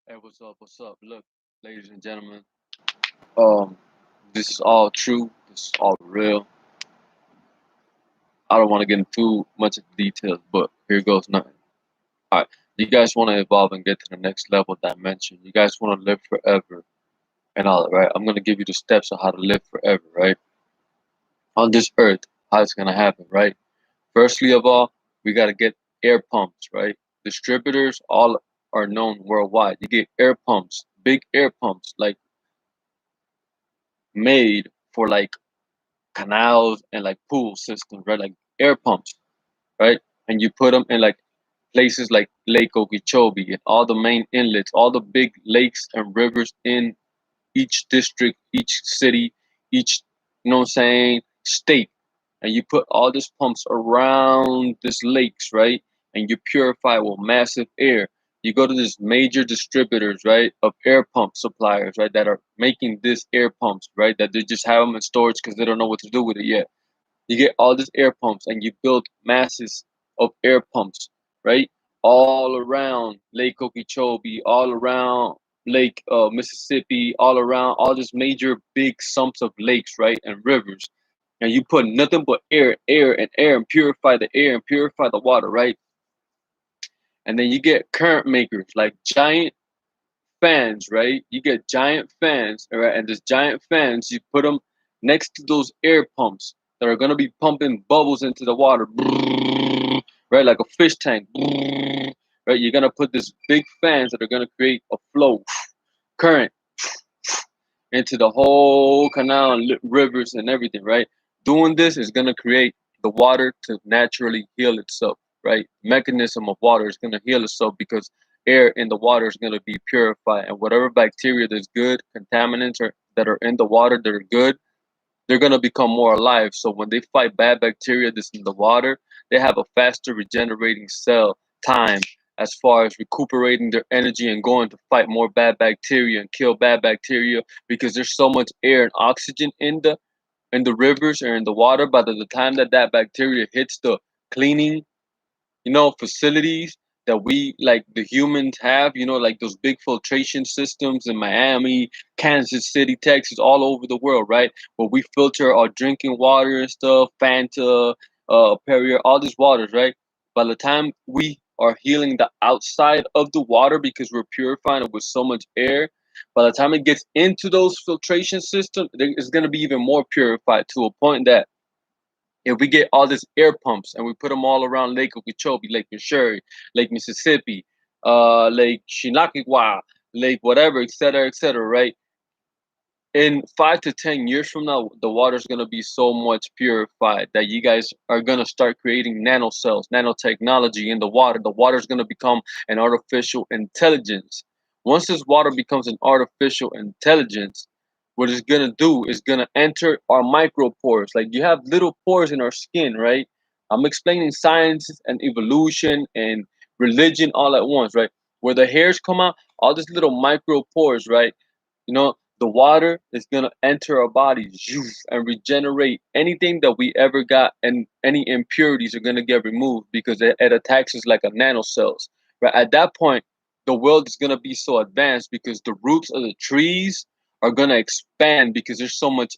Hey, what's up? What's up? Look, ladies and gentlemen, um, this is all true. This is all real. I don't want to get into too much of the details, but here goes nothing. All right, you guys want to evolve and get to the next level dimension. You guys want to live forever and all that, right? I'm gonna give you the steps of how to live forever, right? On this earth, how it's gonna happen, right? Firstly of all, we gotta get air pumps, right? Distributors all are known worldwide. You get air pumps, big air pumps, like made for like canals and like pool systems, right? Like air pumps, right? And you put them in like places like Lake Okeechobee and all the main inlets, all the big lakes and rivers in each district, each city, each, you know what I'm saying, state. And you put all these pumps around these lakes, right? And you purify with massive air. You go to these major distributors, right, of air pump suppliers, right, that are making this air pumps, right, that they just have them in storage because they don't know what to do with it yet. You get all these air pumps and you build masses of air pumps, right? All around Lake Okeechobee, all around Lake Mississippi, all around all these major big sumps of lakes, right? And rivers. And you put nothing but air, air, and air, and purify the air and purify the water, right? And then you get current makers like giant fans, right? You get giant fans, all right? And these giant fans, you put them next to those air pumps that are gonna be pumping bubbles into the water, right? Like a fish tank, right? You're gonna put these big fans that are gonna create a flow, current into the whole canal and rivers and everything, right? Doing this is gonna create the water to naturally heal itself, right? Mechanism of water is gonna heal itself because air in the water is gonna be purified, and whatever bacteria that's good, contaminants are, that are in the water that are good, they're gonna become more alive. So when they fight bad bacteria that's in the water, they have a faster regenerating cell time as far as recuperating their energy and going to fight more bad bacteria and kill bad bacteria because there's so much air and oxygen in the rivers or in the water. By the time that that bacteria hits the cleaning, facilities that we like the humans have, like those big filtration systems in Miami, Kansas City, Texas, all over the world, right? Where we filter our drinking water and stuff, Fanta, Perrier, all these waters, right? By the time we are healing the outside of the water because we're purifying it with so much air, by the time it gets into those filtration systems, it's going to be even more purified to a point that if we get all these air pumps and we put them all around Lake Okeechobee, Lake Missouri, Lake Mississippi, Lake Shinakigwa, Lake whatever, et cetera, right? In 5 to 10 years from now, the water is going to be so much purified that you guys are going to start creating nanocells, nanotechnology in the water. The water is going to become an artificial intelligence. Once this water becomes an artificial intelligence, what it's going to do is going to enter our micropores. Like you have little pores in our skin, right? I'm explaining science and evolution and religion all at once, right? Where the hairs come out, all these little micropores, right? The water is gonna enter our bodies and regenerate anything that we ever got, and any impurities are gonna get removed because it attacks us like a nanocells. Right at that point, the world is gonna be so advanced because the roots of the trees are gonna expand because there's so much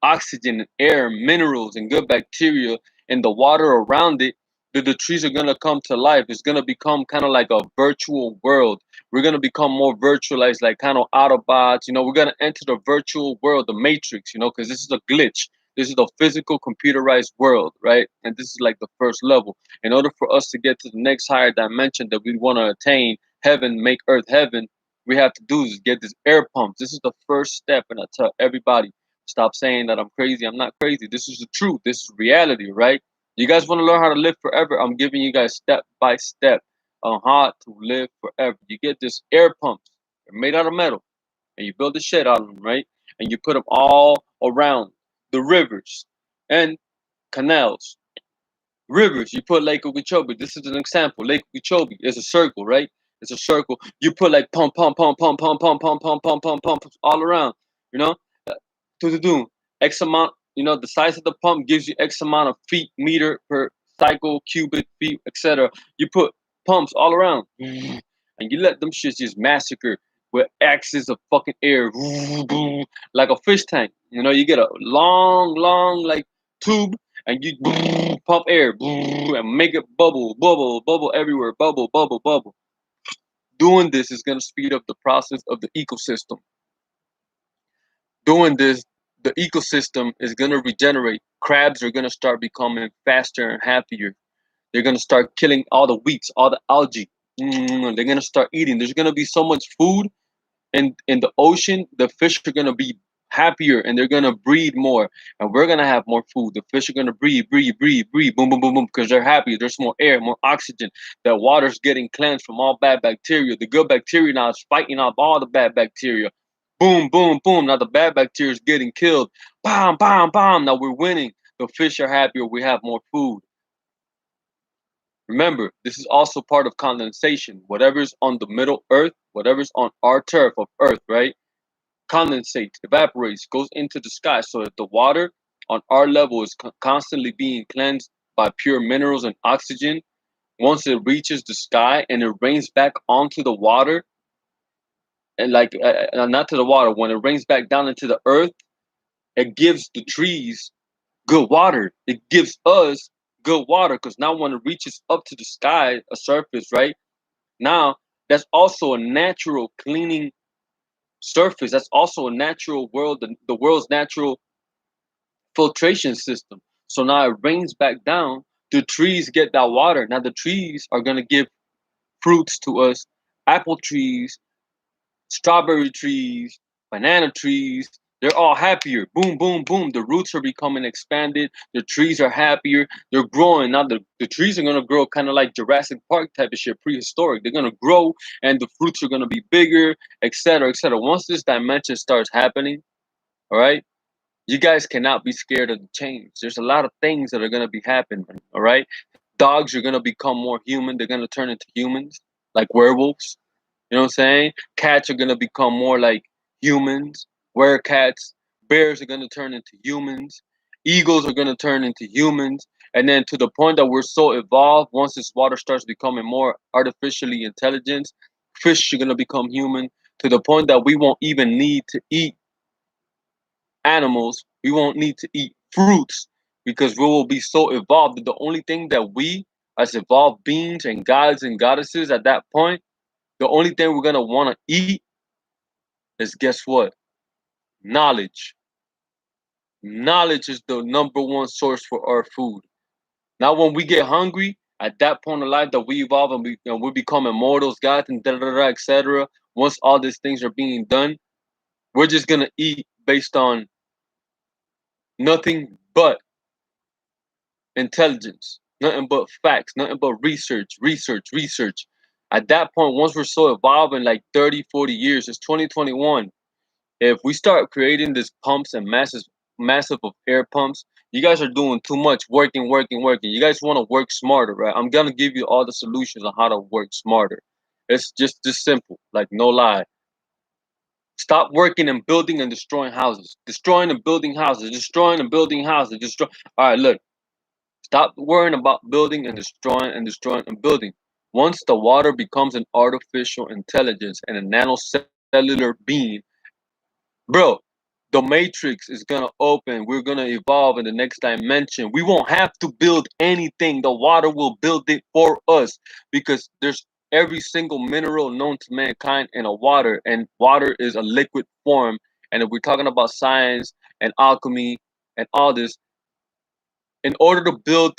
oxygen and air, minerals and good bacteria in the water around it, that the trees are gonna come to life. It's gonna become kind of like a virtual world. We're gonna become more virtualized, like kind of Autobots. We're gonna enter the virtual world, the Matrix. Because this is a glitch. This is the physical computerized world, right? And this is like the first level. In order for us to get to the next higher dimension that we want to attain, heaven, make earth heaven, we have to do is get this air pumps. This is the first step, and I tell everybody, stop saying that I'm crazy. I'm not crazy. This is the truth. This is reality, right? You guys want to learn how to live forever? I'm giving you guys step by step on how to live forever. You get this air pumps. They're made out of metal, and you build the shit out of them, right? And you put them all around the rivers and canals. Rivers, you put Lake Okeechobee. This is an example. Lake Okeechobee is a circle, right? It's a circle. You put like pump, pump, pump, pump, pump, pump, pump, pump, pump, pump, pump, all around. You know, to the doom. X amount. The size of the pump gives you X amount of feet, meter per cycle, cubic feet, etc. You put pumps all around, and and you let them shits just massacre with axes of fucking air, like a fish tank. You know, you get a long like tube, and you pump air and make it bubble everywhere, bubble. Doing this is gonna speed up the process of the ecosystem. Doing this, the ecosystem is gonna regenerate. Crabs are gonna start becoming faster and happier. They're gonna start killing all the weeds, all the algae. They're gonna start eating. There's gonna be so much food in the ocean. The fish are gonna be happier and they're gonna breed more, and we're gonna have more food. The fish are gonna breathe, boom, because they're happy. There's more air, more oxygen. The water's getting cleansed from all bad bacteria. The good bacteria now is fighting off all the bad bacteria. Boom. Now the bad bacteria is getting killed. Bam. Now we're winning. The fish are happier. We have more food. Remember, this is also part of condensation. Whatever's on the middle earth, whatever's on our turf of earth, right? Condensates, evaporates, goes into the sky. So that the water on our level is constantly being cleansed by pure minerals and oxygen. Once it reaches the sky and it rains back onto the water, and like not to the water, when it rains back down into the earth, it gives the trees good water. It gives us good water because now when it reaches up to the sky, a surface, right? Now, that's also a natural cleaning surface. That's also a natural world, the world's natural filtration system. So now it rains back down. The trees get that water. Now the trees are gonna give fruits to us. Apple trees, strawberry trees, banana trees. They're all happier. Boom. The roots are becoming expanded. The trees are happier. They're growing. Now the trees are gonna grow kind of like Jurassic Park type of shit, prehistoric. They're gonna grow and the fruits are gonna be bigger, etc. etc. Once this dimension starts happening, all right, you guys cannot be scared of the change. There's a lot of things that are gonna be happening, all right? Dogs are gonna become more human, they're gonna turn into humans, like werewolves. You know what I'm saying? Cats are gonna become more like humans, werecats. Bears are gonna turn into humans. Eagles are gonna turn into humans. And then to the point that we're so evolved, once this water starts becoming more artificially intelligent, fish are gonna become human to the point that we won't even need to eat animals. We won't need to eat fruits because we will be so evolved that the only thing that we, as evolved beings and gods and goddesses at that point, the only thing we're gonna want to eat is, guess what? Knowledge. Knowledge is the number one source for our food. Now, when we get hungry, at that point in life that we evolve and we become immortals, gods, and etc. Once all these things are being done, we're just gonna eat based on nothing but intelligence, nothing but facts, nothing but research. At that point, once we're so evolved in like 30, 40 years, it's 2021. If we start creating these pumps and massive of air pumps, you guys are doing too much working. You guys want to work smarter, right? I'm gonna give you all the solutions on how to work smarter. It's just simple, like no lie. Stop working and building and destroying houses, destroying and building houses, destroy. All right, look. Stop worrying about building and building. Once the water becomes an artificial intelligence and a nanocellular being, bro, the matrix is gonna open. We're gonna evolve in the next dimension. We won't have to build anything. The water will build it for us because there's every single mineral known to mankind in a water, and water is a liquid form. And if we're talking about science and alchemy and all this, in order to build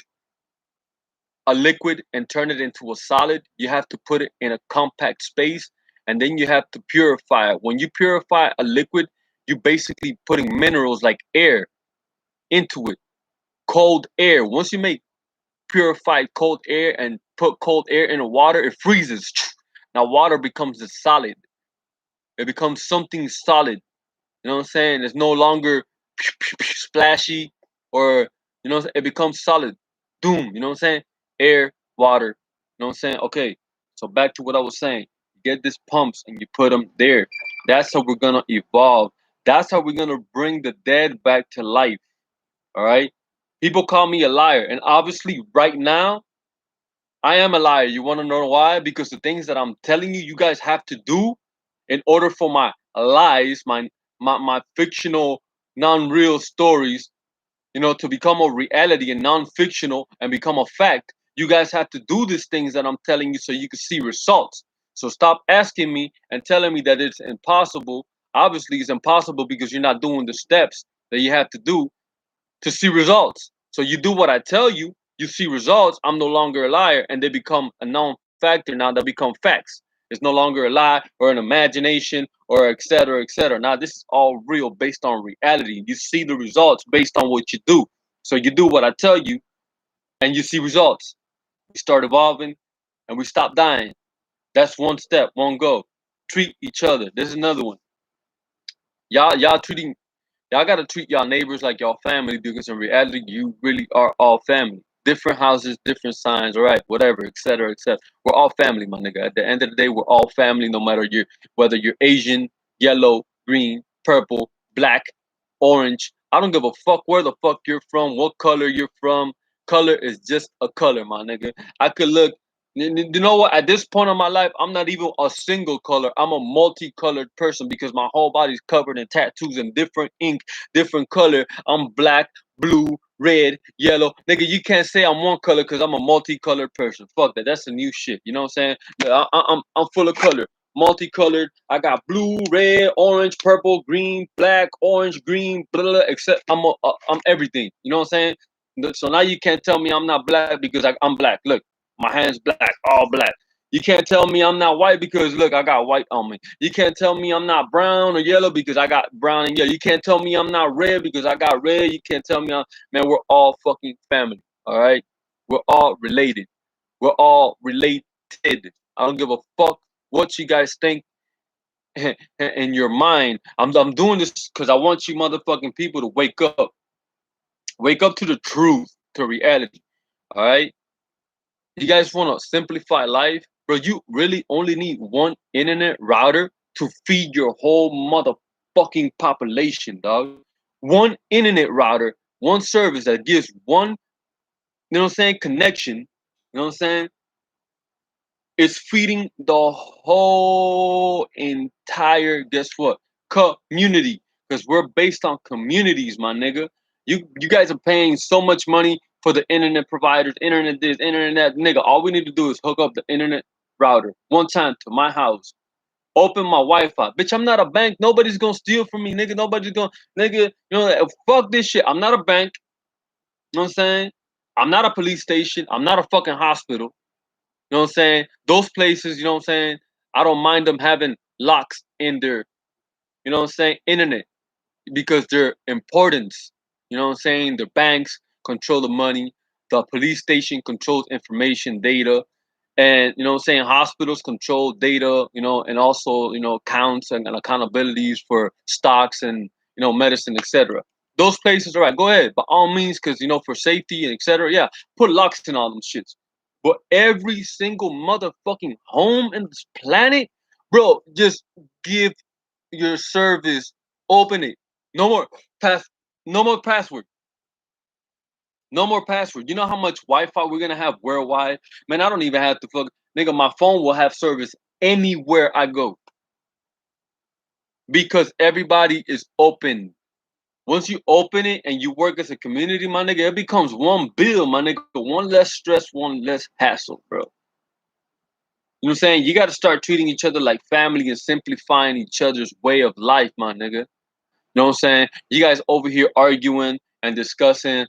a liquid and turn it into a solid, you have to put it in a compact space and then you have to purify it. When you purify a liquid, you're basically putting minerals like air into it. Cold air. Once you make purified cold air and put cold air in the water, it freezes. Now water becomes a solid. It becomes something solid. You know what I'm saying? It's no longer splashy or it becomes solid. Doom, you know what I'm saying? Air, water. You know what I'm saying? Okay. So back to what I was saying. You get these pumps and you put them there. That's how we're gonna evolve. That's how we're gonna bring the dead back to life. All right. People call me a liar, and obviously, right now, I am a liar. You want to know why? Because the things that I'm telling you, you guys have to do in order for my lies, my fictional, non-real stories, to become a reality and non-fictional and become a fact. You guys have to do these things that I'm telling you so you can see results. So stop asking me and telling me that it's impossible. Obviously, it's impossible because you're not doing the steps that you have to do to see results. So you do what I tell you, you see results. I'm no longer a liar, and they become a known factor now. That become facts. It's no longer a lie or an imagination or et cetera, et cetera. Now this is all real based on reality. You see the results based on what you do. So you do what I tell you, and you see results. We start evolving, and we stop dying. That's one step, one go. Treat each other. There's another one. Y'all treating Y'all gotta treat y'all neighbors like y'all family because in reality, you really are all family. Different houses, different signs, all right, whatever, etc., etc. We're all family, my nigga. At the end of the day, we're all family, no matter whether you're Asian, yellow, green, purple, black, orange. I don't give a fuck where the fuck you're from, what color you're from. Color is just a color, my nigga. I could look. You know what? At this point in my life, I'm not even a single color. I'm a multicolored person because my whole body's covered in tattoos and different ink, different color. I'm black, blue, red, yellow. Nigga, you can't say I'm one color because I'm a multicolored person. Fuck that. That's the new shit. You know what I'm saying? I'm full of color, multicolored. I got blue, red, orange, purple, green, black, orange, green, blah, blah, except I'm everything. You know what I'm saying? So now you can't tell me I'm not black because I'm black. Look, my hands black, all black. You can't tell me I'm not white because look, I got white on me. You can't tell me I'm not brown or yellow because I got brown and yellow. You can't tell me I'm not red because I got red. You can't tell me man, we're all fucking family. All right? We're all related. We're all related. I don't give a fuck what you guys think in your mind. I'm doing this because I want you motherfucking people to wake up. Wake up to the truth, to reality. All right? You guys want to simplify life? Bro, you really only need one internet router to feed your whole motherfucking population, dog. One internet router, one service that gives one, connection, what I'm saying? It's feeding the whole entire, guess what? Community. Because we're based on communities, my nigga. You guys are paying so much money for the internet providers, internet this, internet that. Nigga, all we need to do is hook up the internet router one time to my house. Open my Wi-Fi. Bitch, I'm not a bank. Nobody's gonna steal from me, nigga. Nobody's gonna, nigga, fuck this shit. I'm not a bank. You know what I'm saying? I'm not a police station. I'm not a fucking hospital. You know what I'm saying? Those places, you know what I'm saying? I don't mind them having locks in their, internet because their importance. You know what I'm saying? The banks control the money. The police station controls information, data. And, you know what I'm saying? Hospitals control data, and also, counts and accountabilities for stocks and, medicine, etc. Those places, all right, go ahead. By all means, because, for safety and etc. Yeah, put locks in all them shits. But every single motherfucking home in this planet, bro, just give your service, open it. No more pass, no more password. No more password. You know how much Wi-Fi we're gonna have worldwide? Man, I don't even have to fuck. Nigga, my phone will have service anywhere I go because everybody is open. Once you open it and you work as a community, my nigga, it becomes one bill, my nigga. One less stress, one less hassle, bro. You know what I'm saying? You got to start treating each other like family and simplifying each other's way of life, my nigga. You know what I'm saying? You guys over here arguing and discussing,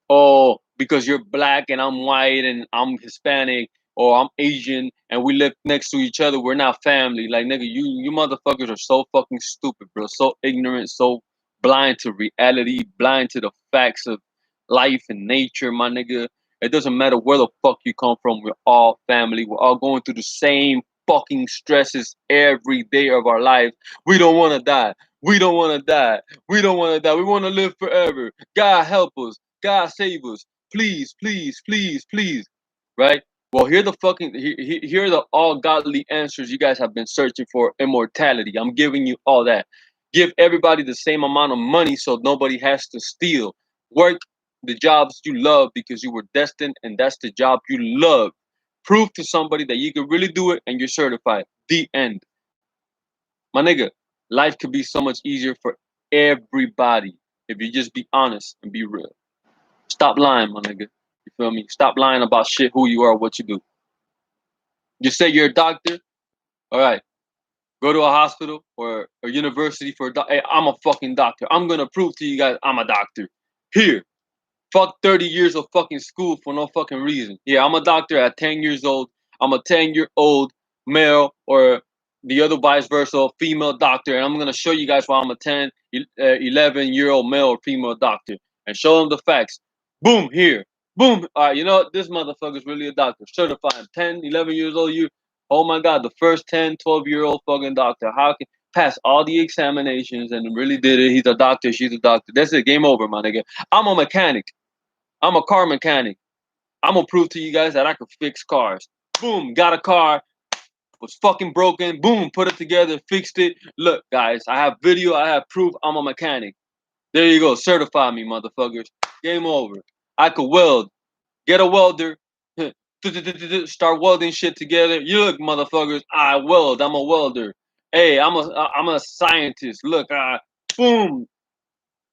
oh, because you're black and I'm white and I'm Hispanic or I'm Asian and we live next to each other, we're not family. Like, nigga, you motherfuckers are so fucking stupid, bro. So ignorant, so blind to reality, blind to the facts of life and nature, my nigga. It doesn't matter where the fuck you come from. We're all family. We're all going through the same fucking stresses every day of our life. We don't want to die. We don't want to die. We don't want to die. We want to live forever. God help us. God save us. Please, please, please, please. Right? Well, here are the all godly answers you guys have been searching for. Immortality. I'm giving you all that. Give everybody the same amount of money so nobody has to steal. Work the jobs you love because you were destined and that's the job you love. Prove to somebody that you can really do it and you're certified. The end. My nigga, life could be so much easier for everybody if you just be honest and be real. Stop lying, my nigga. You feel me? Stop lying about shit, who you are, what you do. You say you're a doctor, all right. Go to a hospital or a university for a doctor. Hey, I'm a fucking doctor. I'm gonna prove to you guys I'm a doctor. Here, fuck 30 years of fucking school for no fucking reason. Yeah, I'm a doctor at 10 years old. I'm a 10-year-old male or the other vice versa, female doctor. And I'm going to show you guys why I'm a 10, 11-year-old male or female doctor and show them the facts. Boom, here. Boom. All right, you know what? This motherfucker's really a doctor. Certified 10, 11 years old. You, oh my God, the first 10, 12-year-old fucking doctor. How can pass all the examinations and really did it? He's a doctor. She's a doctor. That's it. Game over, my nigga. I'm a mechanic. I'm a car mechanic. I'm gonna prove to you guys that I can fix cars. Boom, got a car, was fucking broken. Boom, put it together, fixed it. Look, guys, I have video, I have proof. I'm a mechanic. There you go, certify me, motherfuckers. Game over. I could weld. Get a welder. Start welding shit together. You look, motherfuckers. I weld. I'm a welder. Hey, I'm a scientist. Look, boom,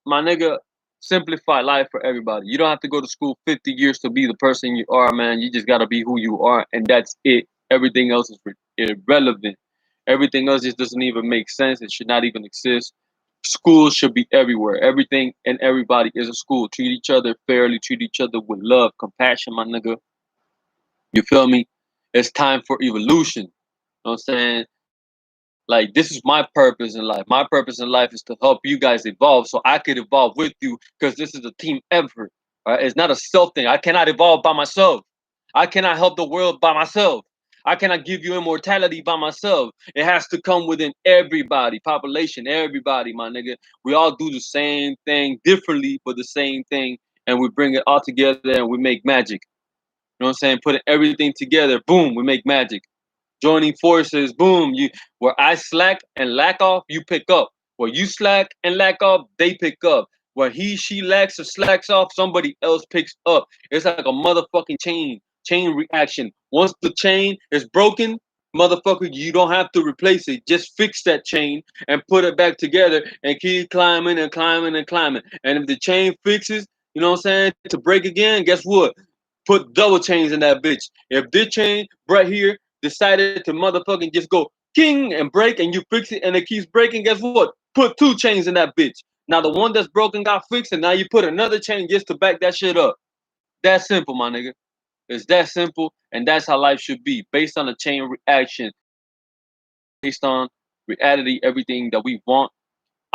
my nigga, simplify life for everybody. You don't have to go to school 50 years to be the person you are, man. You just gotta be who you are, and that's it. Everything else is irrelevant. Everything else just doesn't even make sense. It should not even exist. Schools should be everywhere. Everything and everybody is a school. Treat each other fairly. Treat each other with love, compassion, my nigga. You feel me? It's time for evolution. You know what I'm saying? Like, this is my purpose in life. My purpose in life is to help you guys evolve so I could evolve with you because this is a team effort. All right? It's not a self thing. I cannot evolve by myself. I cannot help the world by myself. I cannot give you immortality by myself. It has to come within everybody, population, everybody, my nigga. We all do the same thing differently, but the same thing, and we bring it all together and we make magic. You know what I'm saying? Putting everything together, boom, we make magic. Joining forces, boom. You where I slack and lack off, you pick up. Where you slack and lack off, they pick up. Where he, she lacks or slacks off, somebody else picks up. It's like a motherfucking chain reaction. Once the chain is broken, motherfucker, you don't have to replace it. Just fix that chain and put it back together and keep climbing and climbing and climbing. And if the chain fixes, you know what I'm saying, to break again, guess what? Put double chains in that bitch. If this chain right here decided to motherfucking just go king and break and you fix it and it keeps breaking, guess what? Put two chains in that bitch. Now the one that's broken got fixed and now you put another chain just to back that shit up. That simple, my nigga. It's that simple, and that's how life should be. Based on a chain reaction, based on reality, everything that we want.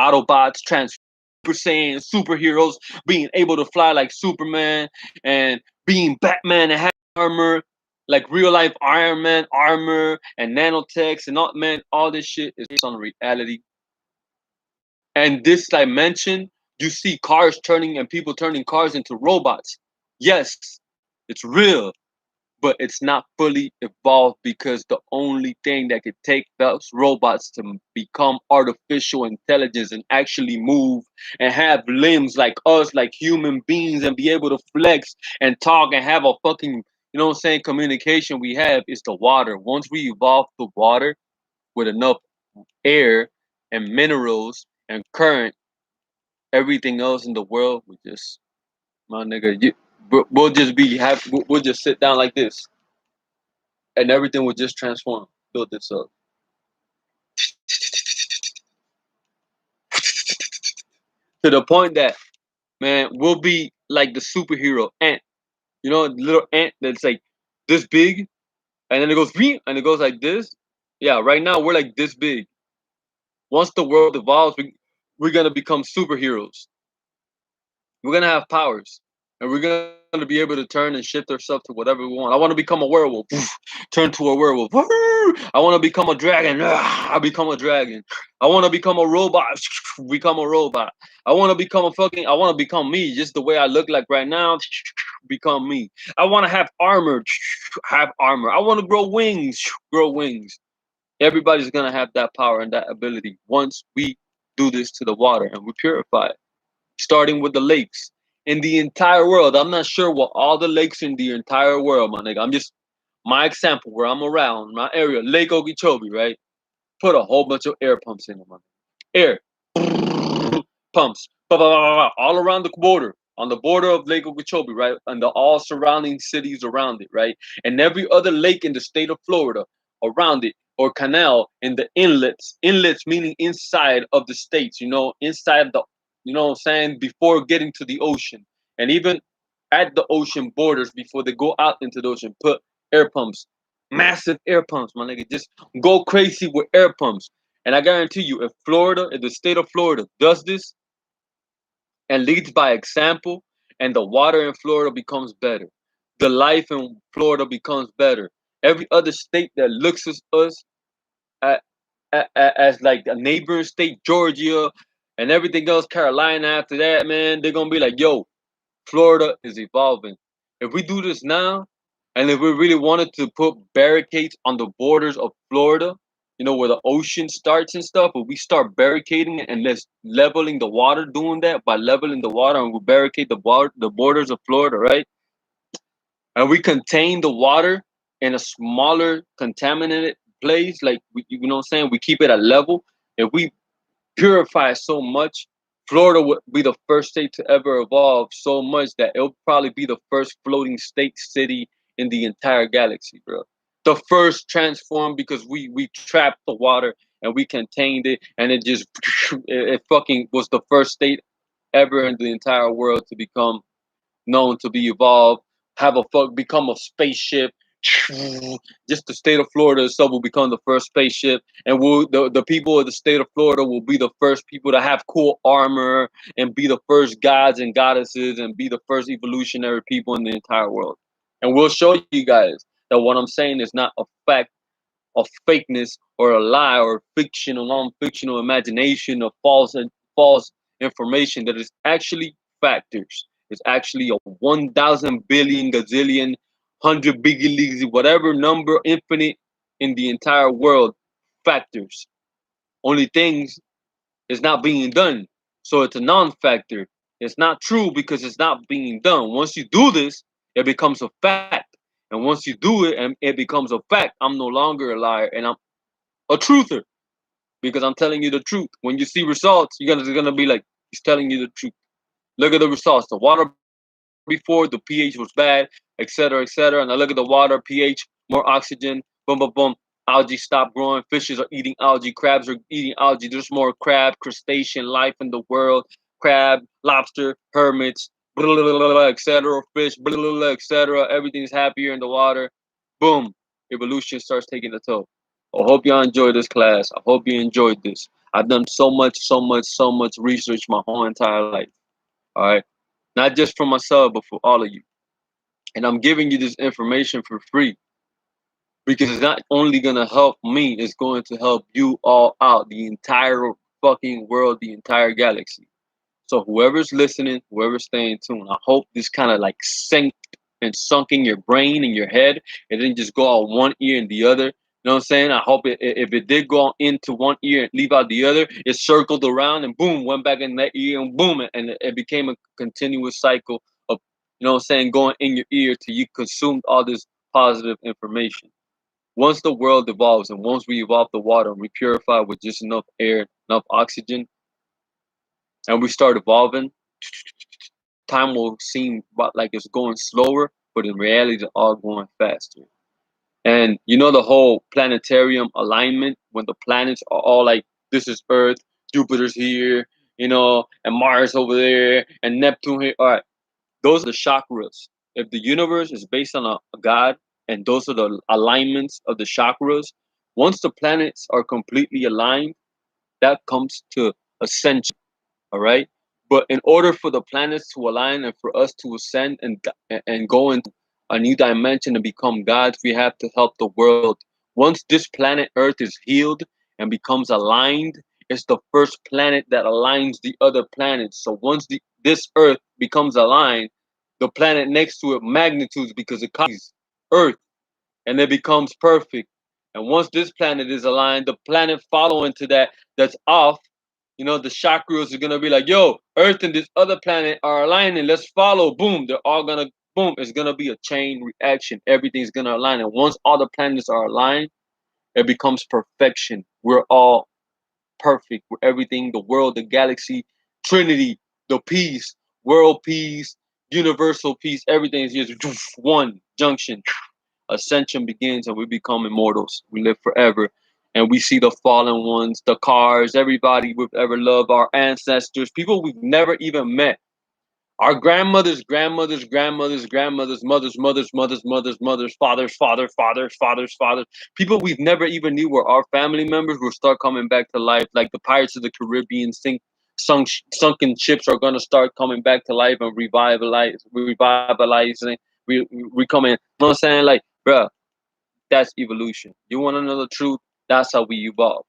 Autobots, Super Saiyans, superheroes, being able to fly like Superman, and being Batman and having armor, like real life Iron Man armor and nanotechs and all, man, all this shit is based on reality. And this dimension, you see cars turning and people turning cars into robots. Yes, it's real, but it's not fully evolved because the only thing that could take those robots to become artificial intelligence and actually move and have limbs like us, like human beings, and be able to flex and talk and have a fucking, you know what I'm saying, communication we have is the water. Once we evolve the water with enough air and minerals and current, everything else in the world, we just, my nigga, we'll just be happy. We'll just sit down like this and everything will just transform, build this up to the point that, man, we'll be like the superhero ant. You know, the little ant that's like this big, and then it goes and it goes like this. Yeah, right now we're like this big. Once the world evolves, we're gonna become superheroes. We're gonna have powers, and we're gonna be able to turn and shift ourselves to whatever we want. I want to become a werewolf, turn to a werewolf. I want to become a dragon. I become a dragon. I want to become a robot. Become a robot. I want to become a fucking. I want to become me, just the way I look like right now. Become me. I want to have armor. Have armor. I want to grow wings. Grow wings. Everybody's gonna have that power and that ability once we do this to the water and we purify it, starting with the lakes in the entire world. I'm not sure what all the lakes in the entire world, my nigga. I'm just my example where I'm around, my area, Lake Okeechobee, right? Put a whole bunch of air pumps in them. Air pumps, all around the border, on the border of Lake Okeechobee, right, and the all surrounding cities around it, right, and every other lake in the state of Florida around it, or canal in the inlets meaning inside of the states, inside the, what I'm saying, before getting to the ocean, and even at the ocean borders before they go out into the ocean, put air pumps, massive air pumps, my nigga, just go crazy with air pumps. And I guarantee you, if the state of Florida does this and leads by example, and the water in Florida becomes better, the life in Florida becomes better. Every other state that looks at us at, as like a neighboring state, Georgia, and everything else, Carolina after that, man, they're gonna be like, yo, Florida is evolving. If we do this now, and if we really wanted to put barricades on the borders of Florida, where the ocean starts and stuff, but we start barricading it and let's leveling the water, doing that by leveling the water, and we barricade the borders of Florida, right? And we contain the water in a smaller contaminated place, like you know what I'm saying? We keep it at level. If we purify so much, Florida would be the first state to ever evolve so much that it'll probably be the first floating state city in the entire galaxy, bro. The first transformed because we trapped the water and we contained it, and it just it fucking was the first state ever in the entire world to become known to be evolved, become a spaceship. Just the state of Florida itself will become the first spaceship, and the people of the state of Florida will be the first people to have cool armor and be the first gods and goddesses and be the first evolutionary people in the entire world. And we'll show you guys that what I'm saying is not a fact of fakeness or a lie or fiction or non-fictional imagination or false information. That is actually factors. It's actually a 1,000 billion gazillion 100 biggie, whatever number, infinite in the entire world, factors. Only things is not being done, so it's a non-factor. It's not true because it's not being done. Once you do this, it becomes a fact. And once you do it and it becomes a fact, I'm no longer a liar and I'm a truther because I'm telling you the truth. When you see results, you're gonna be like, he's telling you the truth. Look at the results. The water before, the pH was bad, etc., etc. And I look at the water pH, more oxygen, boom, boom, boom. Algae stop growing. Fishes are eating algae. Crabs are eating algae. There's more crab, crustacean life in the world. Crab, lobster, hermits, etc. Fish, etc. Everything's happier in the water. Boom. Evolution starts taking the toll. I hope y'all enjoyed this class. I hope you enjoyed this. I've done so much, so much, so much research my whole entire life. All right. Not just for myself, but for all of you. And I'm giving you this information for free because it's not only going to help me, it's going to help you all out, the entire fucking world, the entire galaxy. So whoever's listening, whoever's staying tuned, I hope this kind of like sunk in your brain and your head. It didn't just go out one ear and the other. You know what I'm saying? I hope if it did go into one ear and leave out the other, it circled around and boom, went back in that ear and boom, and it became a continuous cycle of, you know what I'm saying, going in your ear till you consumed all this positive information. Once the world evolves and once we evolve the water and we purify with just enough air, enough oxygen, and we start evolving, time will seem like it's going slower, but in reality, it's all going faster. And the whole planetarium alignment when the planets are all like, this is Earth, Jupiter's here, and Mars over there, and Neptune here. All right, those are the chakras. If the universe is based on a God, and those are the alignments of the chakras, once the planets are completely aligned, that comes to ascension. All right. But in order for the planets to align and for us to ascend and go into a new dimension and become gods, we have to help the world. Once this planet Earth is healed and becomes aligned, it's the first planet that aligns the other planets. So once this Earth becomes aligned, the planet next to it magnitudes because it copies Earth and it becomes perfect. And once this planet is aligned, the planet following to that's off, the chakras are gonna be like, yo, Earth and this other planet are aligning. Let's follow. Boom. They're all gonna boom, it's gonna be a chain reaction. Everything's gonna align, and once all the planets are aligned, it becomes perfection. We're all perfect. We're everything, the world, the galaxy, Trinity, the peace, world peace, universal peace. Everything is just one junction. Ascension begins, and we become immortals. We live forever. And we see the fallen ones, the cars, everybody we've ever loved, our ancestors, people we've never even met, our grandmothers, grandmothers, grandmothers, grandmothers, mothers, mothers, mothers, mothers, mothers, fathers, fathers. People we've never even knew were our family members will start coming back to life, like the Pirates of the Caribbean sunken ships are gonna start coming back to life and revitalizing. We coming. You know what I'm saying? Like, bruh, that's evolution. You want to know the truth? That's how we evolve.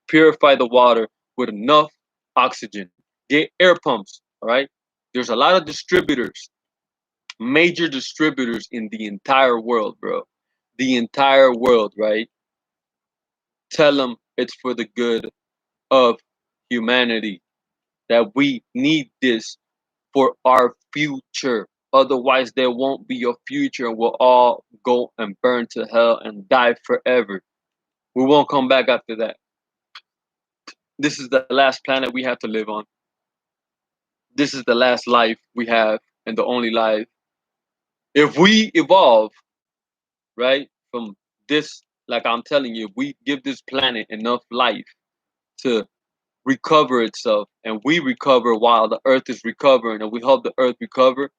Purify the water with enough oxygen. Get air pumps. All right. There's a lot of distributors, major distributors in the entire world, bro. The entire world, right? Tell them it's for the good of humanity, that we need this for our future. Otherwise, there won't be a future and we'll all go and burn to hell and die forever. We won't come back after that. This is the last planet we have to live on. This is the last life we have and the only life. If we evolve, right, from this, like I'm telling you, we give this planet enough life to recover itself and we recover while the earth is recovering and we help the earth recover,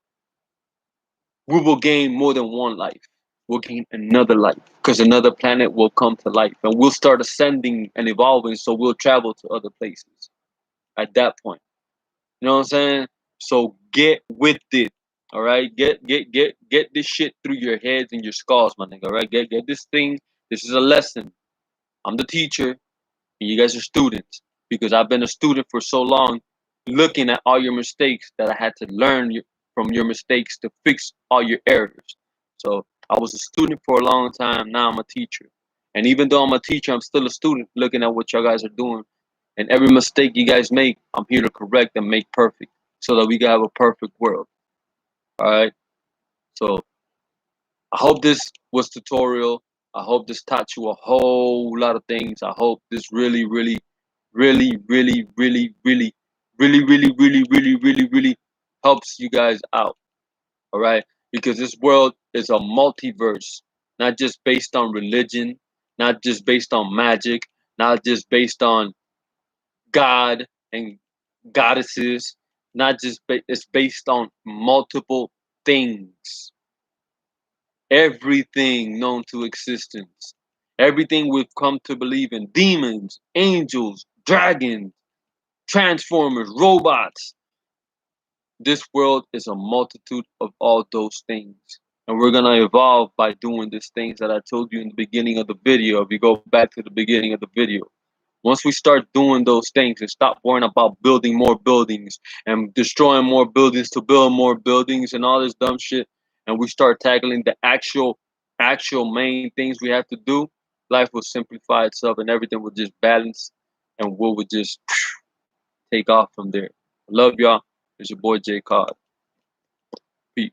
we will gain more than one life. We'll gain another life because another planet will come to life and we'll start ascending and evolving, so we'll travel to other places at that point. You know what I'm saying? So get with it. All right. Get this shit through your heads and your skulls, my nigga. All right. Get this thing. This is a lesson. I'm the teacher and you guys are students, because I've been a student for so long, looking at all your mistakes that I had to learn from your mistakes to fix all your errors. So I was a student for a long time. Now I'm a teacher. And even though I'm a teacher, I'm still a student looking at what y'all guys are doing. And every mistake you guys make, I'm here to correct and make perfect so that we can have a perfect world. All right. So I hope this was tutorial. I hope this taught you a whole lot of things. I hope this really helps you guys out. All right. Because this world is a multiverse, not just based on religion, not just based on magic, not just based on God and goddesses, not just it's based on multiple things. Everything known to existence, everything we've come to believe in, demons, angels, dragons, transformers, robots. This world is a multitude of all those things. And we're gonna evolve by doing these things that I told you in the beginning of the video. If you go back to the beginning of the video, once we start doing those things and stop worrying about building more buildings and destroying more buildings to build more buildings and all this dumb shit, and we start tackling the actual main things we have to do, life will simplify itself and everything will just balance and we will just take off from there. I love y'all. It's your boy Jkod. Peace.